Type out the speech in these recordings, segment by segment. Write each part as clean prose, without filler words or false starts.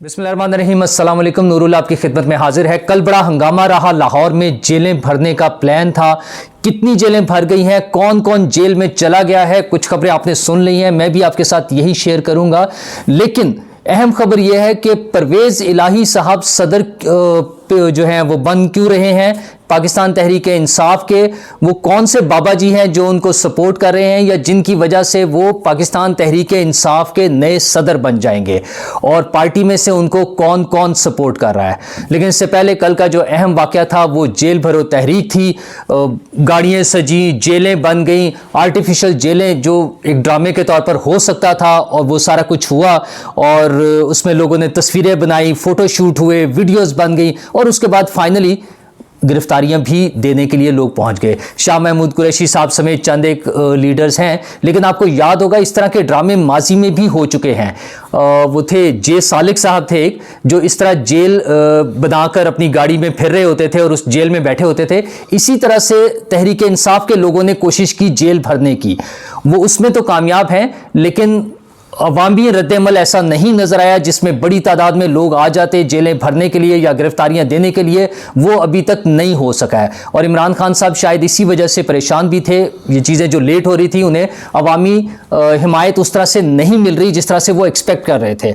बिस्मिल्लाहिर्रहमानिर्रहीम, अस्सलाम वालेकुम। नूरुल्लाह आपकी खिदमत में हाजिर है। कल बड़ा हंगामा रहा, लाहौर में जेलें भरने का प्लान था। कितनी जेलें भर गई हैं, कौन कौन जेल में चला गया है, कुछ खबरें आपने सुन ली हैं, मैं भी आपके साथ यही शेयर करूंगा। लेकिन अहम खबर यह है कि परवेज इलाही साहब सदर जो हैं वो बन क्यों रहे हैं पाकिस्तान तहरीक इंसाफ के। वो कौन से बाबा जी हैं जो उनको सपोर्ट कर रहे हैं या जिनकी वजह से वो पाकिस्तान तहरीक इंसाफ के नए सदर बन जाएंगे, और पार्टी में से उनको कौन कौन सपोर्ट कर रहा है। लेकिन इससे पहले कल का जो अहम वाकया था वो जेल भरो तहरीक थी। गाड़ियाँ सजी, जेलें बन गई, आर्टिफिशियल जेलें जो एक ड्रामे के तौर पर हो सकता था, और वो सारा कुछ हुआ। और उसमें लोगों ने तस्वीरें बनाई, फोटोशूट हुए, वीडियोस बन गई, और उसके बाद फाइनली गिरफ्तारियां भी देने के लिए लोग पहुंच गए। शाह महमूद कुरैशी साहब समेत चंद एक लीडर्स हैं। लेकिन आपको याद होगा इस तरह के ड्रामे माजी में भी हो चुके हैं। वो थे जे सालिक साहब थे एक, जो इस तरह जेल बनाकर अपनी गाड़ी में फिर रहे होते थे और उस जेल में बैठे होते थे। इसी तरह से तहरीक इंसाफ के लोगों ने कोशिश की जेल भरने की, वो उसमें तो कामयाब हैं, लेकिन अवामी रद्दअमल ऐसा नहीं नजर आया जिसमें बड़ी तादाद में लोग आ जाते जेलें भरने के लिए या गिरफ्तारियां देने के लिए। वो अभी तक नहीं हो सका है, और इमरान खान साहब शायद इसी वजह से परेशान भी थे। ये चीज़ें जो लेट हो रही थी, उन्हें अवामी हिमायत उस तरह से नहीं मिल रही जिस तरह से वो एक्सपेक्ट कर रहे थे।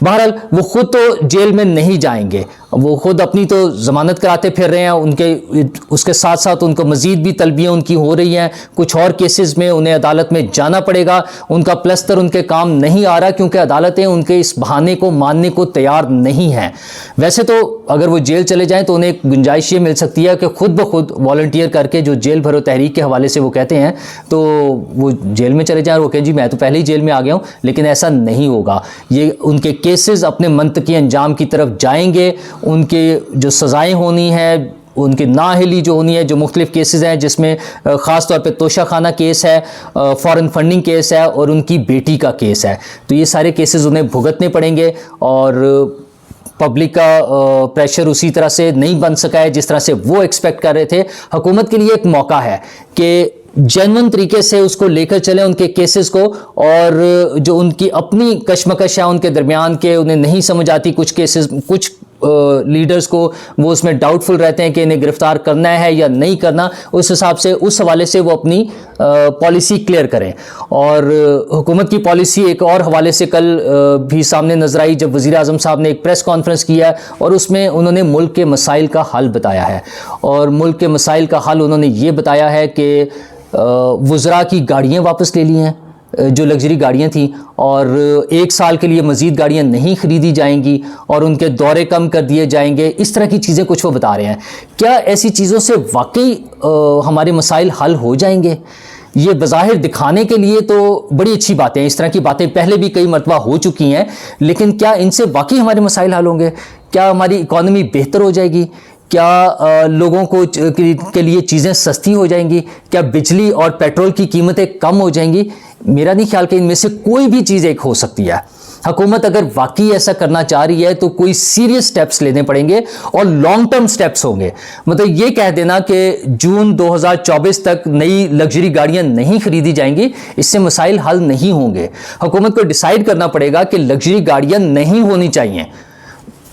बहरहाल वो खुद तो जेल में नहीं जाएंगे, वो खुद अपनी तो जमानत कराते फिर रहे हैं। उनके उसके साथ साथ उनको मजीद भी तलबियाँ उनकी हो रही हैं। कुछ और केसेस में उन्हें अदालत में जाना पड़ेगा। उनका प्लस्तर उनके काम नहीं आ रहा क्योंकि अदालतें उनके इस बहाने को मानने को तैयार नहीं हैं। वैसे तो अगर वो जेल चले जाएं तो उन्हें एक गुंजाइश ये मिल सकती है कि खुद ब खुद वॉलंटियर करके, जो जेल भरो तहरीक के हवाले से वो कहते हैं, तो वो जेल में चले जाएं और वो कहें जी मैं तो पहले ही जेल में आ गया हूँ। लेकिन ऐसा नहीं होगा। ये उनके केसेस अपने मंतकी अंजाम की तरफ जाएंगे। उनके जो सज़ाएं होनी है, उनकी नाअहली जो होनी है, जो मुख्तलिफ केसेस हैं जिसमें ख़ास तौर पे तोशा खाना केस है, फॉरेन फंडिंग केस है, और उनकी बेटी का केस है, तो ये सारे केसेस उन्हें भुगतने पड़ेंगे। और पब्लिक का प्रेशर उसी तरह से नहीं बन सका है जिस तरह से वो एक्सपेक्ट कर रहे थे। हुकूमत के लिए एक मौका है कि जेन्युइन तरीके से उसको लेकर चलें उनके केसेस को, और जो उनकी अपनी कशमकश है उनके दरमियान के, उन्हें नहीं समझ आती कुछ केसेस, कुछ लीडर्स को वो उसमें डाउटफुल रहते हैं कि इन्हें गिरफ्तार करना है या नहीं करना। उस हिसाब से, उस हवाले से वो अपनी पॉलिसी क्लियर करें। और हुकूमत की पॉलिसी एक और हवाले से कल भी सामने नजर आई जब वज़ीर आज़म साहब ने एक प्रेस कॉन्फ्रेंस किया, और उसमें उन्होंने मुल्क के मसाइल का हल बताया है। और मुल्क के मसाइल का हल उन्होंने ये बताया है कि वज़रा की गाड़ियाँ वापस ले ली हैं, जो लग्जरी गाड़ियाँ थी, और 1 साल के लिए मज़ीद गाड़ियाँ नहीं ख़रीदी जाएंगी, और उनके दौरे कम कर दिए जाएंगे। इस तरह की चीज़ें कुछ वो बता रहे हैं। क्या ऐसी चीज़ों से वाकई हमारे मसाइल हल हो जाएंगे? ये बज़ाहिर दिखाने के लिए तो बड़ी अच्छी बातें हैं, इस तरह की बातें पहले भी कई मरतबा हो चुकी हैं, लेकिन क्या इनसे वाकई हमारे मसाइल हल होंगे? क्या हमारी इकॉनमी बेहतर हो जाएगी? क्या लोगों को के लिए चीज़ें सस्ती हो जाएंगी? क्या बिजली और पेट्रोल की कीमतें कम हो जाएंगी? मेरा नहीं ख्याल कि इनमें से कोई भी चीज़ एक हो सकती है। हुकूमत अगर वाकई ऐसा करना चाह रही है तो कोई सीरियस स्टेप्स लेने पड़ेंगे, और लॉन्ग टर्म स्टेप्स होंगे। मतलब ये कह देना कि जून 2024 तक नई लग्जरी गाड़ियां नहीं खरीदी जाएंगी, इससे मसाइल हल नहीं होंगे। हुकूमत को डिसाइड करना पड़ेगा कि लग्जरी गाड़ियां नहीं होनी चाहिए।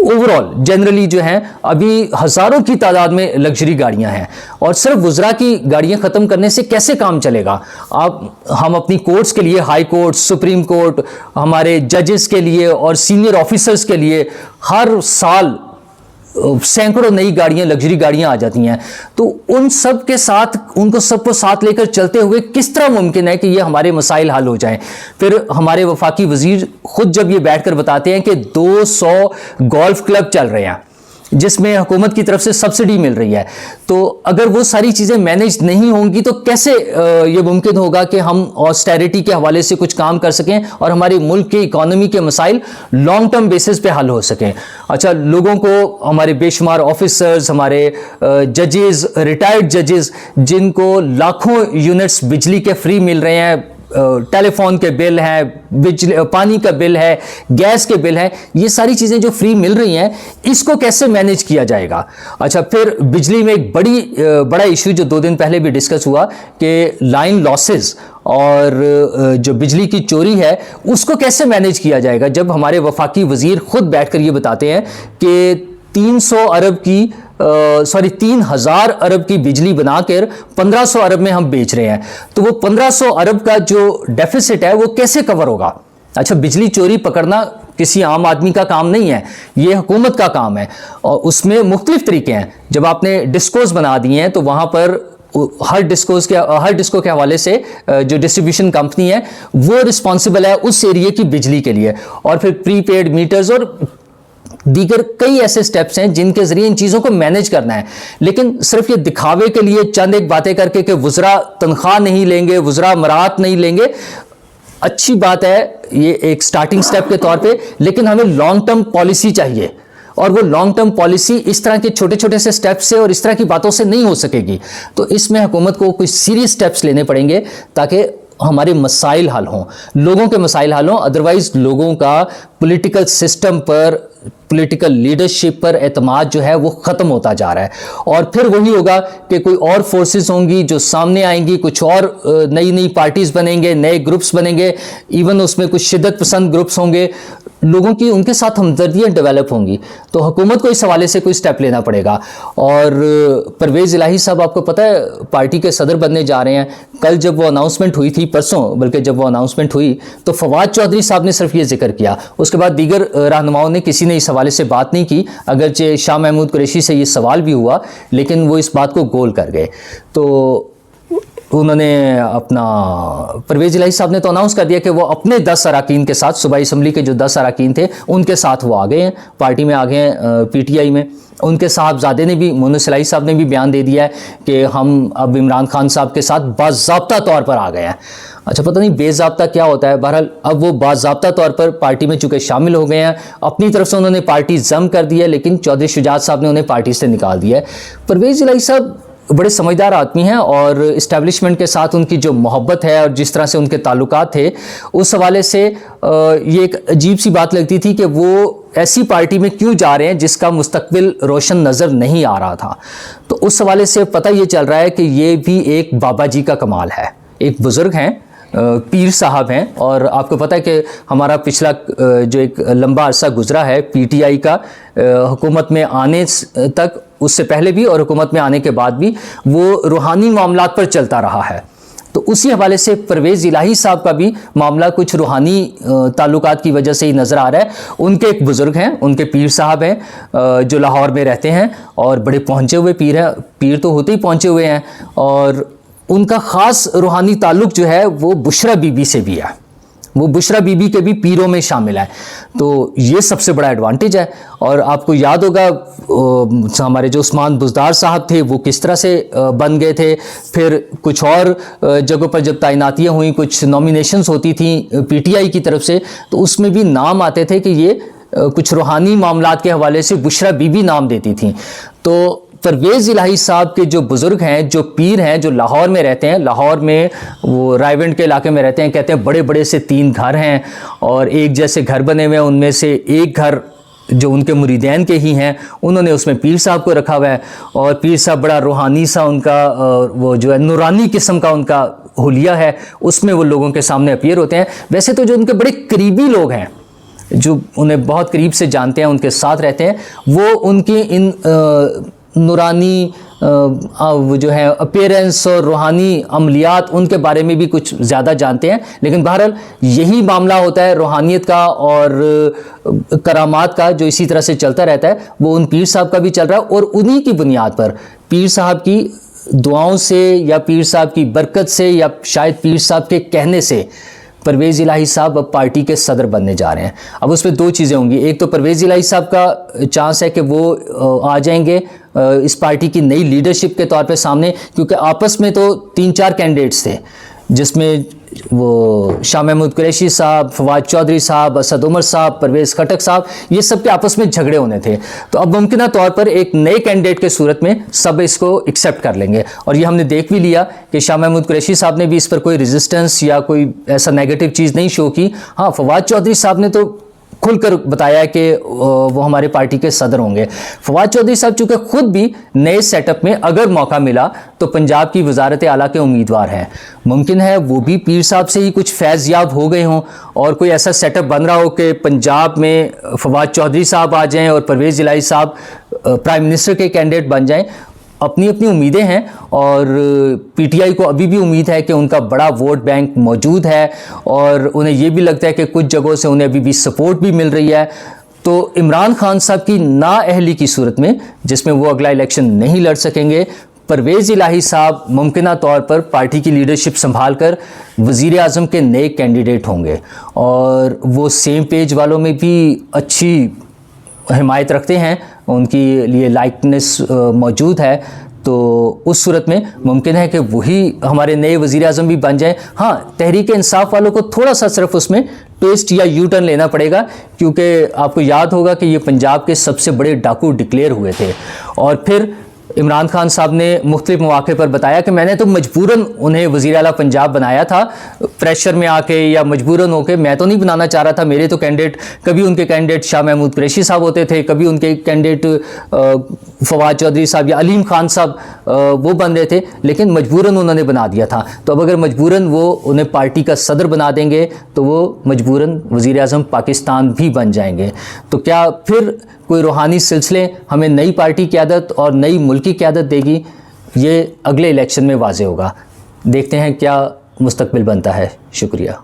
ओवरऑल जनरली जो हैं अभी हज़ारों की तादाद में लग्जरी गाड़ियां हैं, और सिर्फ वज़रा की गाड़ियां ख़त्म करने से कैसे काम चलेगा? हम अपनी कोर्ट्स के लिए, हाई कोर्ट, सुप्रीम कोर्ट, हमारे जजेस के लिए और सीनियर ऑफिसर्स के लिए हर साल सैकड़ों नई गाड़ियां, लग्जरी गाड़ियां आ जाती हैं। तो उन सब के साथ, उनको सबको साथ लेकर चलते हुए किस तरह मुमकिन है कि ये हमारे मसाइल हल हो जाएं? फिर हमारे वफाकी वजीर खुद जब ये बैठकर बताते हैं कि 200 गोल्फ क्लब चल रहे हैं जिसमें हुकूमत की तरफ से सब्सिडी मिल रही है, तो अगर वो सारी चीज़ें मैनेज नहीं होंगी तो कैसे ये मुमकिन होगा कि हम ऑस्टेरिटी के हवाले से कुछ काम कर सकें और हमारे मुल्क के इकोनॉमी के मसाइल लॉन्ग टर्म बेसिस पे हल हो सकें? अच्छा, लोगों को, हमारे बेशुमार ऑफिसर्स, हमारे जजेस, रिटायर्ड जजेस, जिनको लाखों यूनिट्स बिजली के फ्री मिल रहे हैं, टेलीफोन के बिल है, बिजली, पानी का बिल है, गैस के बिल है, ये सारी चीज़ें जो फ्री मिल रही हैं, इसको कैसे मैनेज किया जाएगा? अच्छा, फिर बिजली में एक बड़ा इशू जो 2 दिन पहले भी डिस्कस हुआ कि लाइन लॉसेस और जो बिजली की चोरी है उसको कैसे मैनेज किया जाएगा, जब हमारे वफाकी वजीर खुद बैठकर ये बताते हैं कि 3,000 अरब की बिजली बनाकर 1500 अरब में हम बेच रहे हैं, तो वो 1500 अरब का जो डेफिसिट है वो कैसे कवर होगा। अच्छा, बिजली चोरी पकड़ना किसी आम आदमी का काम नहीं है, ये हुकूमत का काम है और उसमें मुख्तलिफ तरीके हैं। जब आपने डिस्कोज बना दिए हैं तो वहां पर हर डिस्को के हवाले से जो डिस्ट्रीब्यूशन कंपनी है वो रिस्पॉन्सिबल है उस एरिया की बिजली के लिए, और फिर प्रीपेड मीटर्स और दीगर कई ऐसे स्टेप्स हैं जिनके जरिए इन चीजों को मैनेज करना है। लेकिन सिर्फ ये दिखावे के लिए चंद एक बातें करके कि वुज़रा तनख्वाह नहीं लेंगे, वुज़रा मराहत नहीं लेंगे, अच्छी बात है ये एक स्टार्टिंग स्टेप के तौर पे, लेकिन हमें लॉन्ग टर्म पॉलिसी चाहिए और वो लॉन्ग टर्म पॉलिसी इस तरह के छोटे छोटे से स्टेप से और इस तरह की बातों से नहीं हो सकेगी। तो इसमें हुकूमत को कुछ सीरियस स्टेप्स लेने पड़ेंगे ताकि हमारे मसाइल हल हों, लोगों के मसाइल हल हों। अदरवाइज लोगों का पॉलिटिकल सिस्टम पर, पॉलिटिकल लीडरशिप पर एतमाद जो है वो ख़त्म होता जा रहा है और फिर वही होगा कि कोई और फोर्सेस होंगी जो सामने आएंगी, कुछ और नई नई पार्टीज बनेंगे, नए ग्रुप्स बनेंगे, इवन उसमें कुछ शिद्दत पसंद ग्रुप्स होंगे, लोगों की उनके साथ हमदर्दियाँ डेवलप होंगी। तो हुकूमत को इस हवाले से कोई स्टेप लेना पड़ेगा। और परवेज़ इलाही साहब आपको पता है पार्टी के सदर बनने जा रहे हैं। कल जब वो अनाउंसमेंट हुई थी, परसों बल्कि जब वो अनाउंसमेंट हुई, तो फवाद चौधरी साहब ने सिर्फ ये जिक्र किया, उसके बाद दीगर रहनुमाओं ने किसी ने इस हवाले से बात नहीं की। अगरचे शाह महमूद कुरैशी से ये सवाल भी हुआ लेकिन वो इस बात को गोल कर गए। तो उन्होंने अपना परवेज़ इलाही साहब ने तो अनाउंस कर दिया कि वो अपने 10 अराकीन के साथ, सूबाई असम्बली के जो 10 अराकीन थे उनके साथ वो आ गए हैं, पार्टी में आ गए हैं, पीटीआई में। उनके साहबजादे ने भी, मुन्नस इलाही साहब ने भी बयान दे दिया है कि हम अब इमरान खान साहब के साथ बाज़ाब्ता तौर पर आ गए हैं। अच्छा, पता नहीं बेज़ाब्ता क्या होता है, बहरहाल अब वो बाज़ाब्ता तौर पर पार्टी में चूँकि शामिल हो गए हैं, अपनी तरफ से उन्होंने पार्टी जम कर दी है, लेकिन चौधरी शुजात साहब ने उन्हें पार्टी से निकाल दिया है। परवेज़ इलाही साहब बड़े समझदार आदमी हैं और इस्टेब्लिशमेंट के साथ उनकी जो मोहब्बत है और जिस तरह से उनके ताल्लुकात थे, उस हवाले से ये एक अजीब सी बात लगती थी कि वो ऐसी पार्टी में क्यों जा रहे हैं जिसका मुस्तकबिल रोशन नज़र नहीं आ रहा था। तो उस हवाले से पता ये चल रहा है कि ये भी एक बाबा जी का कमाल है। एक बुज़ुर्ग हैं, पीर साहब हैं, और आपको पता है कि हमारा पिछला जो एक लंबा अरसा गुजरा है पीटीआई का, हुकूमत में आने तक, उससे पहले भी और हुकूमत में आने के बाद भी, वो रूहानी मामलात पर चलता रहा है। तो उसी हवाले से परवेज़ इलाही साहब का भी मामला कुछ रूहानी ताल्लुकात की वजह से ही नज़र आ रहा है। उनके एक बुज़ुर्ग हैं, उनके पीर साहब हैं जो लाहौर में रहते हैं और बड़े पहुँचे हुए पीर हैं, पीर तो होते ही पहुँचे हुए हैं, और उनका ख़ास रूहानी ताल्लुक़ जो है वो बुशरा बीबी से भी है, वो बुशरा बीबी के भी पीरों में शामिल है। तो ये सबसे बड़ा एडवांटेज है। और आपको याद होगा हमारे जो उस्मान बुज़दार साहब थे वो किस तरह से बन गए थे। फिर कुछ और जगहों पर जब तैनातियाँ हुई, कुछ नॉमिनेशंस होती थी पीटीआई की तरफ से, तो उसमें भी नाम आते थे कि ये कुछ रूहानी मामलात के हवाले से बुशरा बीबी नाम देती थी। तो परवेज़ इलाही साहब के जो बुज़ुर्ग हैं, जो पीर हैं, जो लाहौर में रहते हैं, लाहौर में वो रायविंड के इलाके में रहते हैं, कहते हैं बड़े बड़े से 3 घर हैं और एक जैसे घर बने हुए हैं, उनमें से एक घर जो उनके मुरीदैन के ही हैं, उन्होंने उसमें पीर साहब को रखा हुआ है। और पीर साहब बड़ा रूहानी सा उनका वो जो है नूरानी किस्म का उनका हुलिया है, उसमें वो लोगों के सामने अपीयर होते हैं। वैसे तो जो उनके बड़े करीबी लोग हैं, जो उन्हें बहुत करीब से जानते हैं, उनके साथ रहते हैं, वो उनकी इन नूरानी वो जो है अपीयरेंस और रूहानी अमलियात, उनके बारे में भी कुछ ज़्यादा जानते हैं। लेकिन बहरहाल यही मामला होता है रूहानियत का और करामात का, जो इसी तरह से चलता रहता है, वो उन पीर साहब का भी चल रहा है। और उन्हीं की बुनियाद पर, पीर साहब की दुआओं से या पीर साहब की बरकत से या शायद पीर साहब के कहने से, परवेज़ इलाही साहब अब पार्टी के सदर बनने जा रहे हैं। अब उसमें 2 चीज़ें होंगी, एक तो परवेज़ इलाही साहब का चांस है कि वो आ जाएंगे इस पार्टी की नई लीडरशिप के तौर पे सामने, क्योंकि आपस में तो 3-4 कैंडिडेट्स थे, जिसमें वो शाह महमूद कुरैशी साहब, फवाद चौधरी साहब, असद उमर साहब, परवेज़ खटक साहब, ये सब के आपस में झगड़े होने थे। तो अब मुमकिन तौर पर एक नए कैंडिडेट के सूरत में सब इसको एक्सेप्ट कर लेंगे। और ये हमने देख भी लिया कि शाह महमूद कुरैशी साहब ने भी इस पर कोई रेजिस्टेंस या कोई ऐसा नेगेटिव चीज़ नहीं शो की। हाँ, फवाद चौधरी साहब ने तो खुलकर बताया कि वो हमारे पार्टी के सदर होंगे। फवाद चौधरी साहब चूँकि खुद भी नए सेटअप में अगर मौका मिला तो पंजाब की वजारत आला के उम्मीदवार हैं, मुमकिन है वो भी पीर साहब से ही कुछ फैज़ याब हो गए हों और कोई ऐसा सेटअप बन रहा हो कि पंजाब में फवाद चौधरी साहब आ जाएं और परवेज़ इलाही साहब प्राइम मिनिस्टर के कैंडिडेट बन जाएं। अपनी अपनी उम्मीदें हैं और पीटीआई को अभी भी उम्मीद है कि उनका बड़ा वोट बैंक मौजूद है और उन्हें ये भी लगता है कि कुछ जगहों से उन्हें अभी भी सपोर्ट भी मिल रही है। तो इमरान खान साहब की नाअहली की सूरत में, जिसमें वो अगला इलेक्शन नहीं लड़ सकेंगे, परवेज़ इलाही साहब मुमकिना तौर पर पार्टी की लीडरशिप संभाल कर वज़ीर आज़म के नए कैंडिडेट होंगे और वो सेम पेज वालों में भी अच्छी हिमायत रखते हैं, उनकी लिए लाइकनेस मौजूद है। तो उस सूरत में मुमकिन है कि वही हमारे नए वज़ीर आज़म भी बन जाएं। हाँ, तहरीक इंसाफ वालों को थोड़ा सा सिर्फ उसमें ट्विस्ट या यू टर्न लेना पड़ेगा, क्योंकि आपको याद होगा कि ये पंजाब के सबसे बड़े डाकू डिक्लेयर हुए थे और फिर इमरान खान साहब ने मुख्तलिफ मौके पर बताया कि मैंने तो मजबूरन उन्हें वज़ीर आला पंजाब बनाया था, प्रेशर में आके या मजबूरन होके, मैं तो नहीं बनाना चाह रहा था। मेरे तो कैंडिडेट, कभी उनके कैंडिडेट शाह महमूद कुरैशी साहब होते थे, कभी उनके कैंडिडेट फवाद चौधरी साहब या अलीम खान साहब वो बन रहे थे, लेकिन मजबूरन उन्होंने बना दिया था। तो अब अगर मजबूरन वो उन्हें पार्टी का सदर बना देंगे तो वो मजबूरन वज़ीर आज़म पाकिस्तान भी बन जाएंगे। तो क्या फिर कोई रूहानी सिलसिले हमें नई पार्टी क़यादत और नई मुल्की क़यादत देगी? ये अगले इलेक्शन में वाज़े होगा। देखते हैं क्या मुस्तकबिल बनता है। शुक्रिया।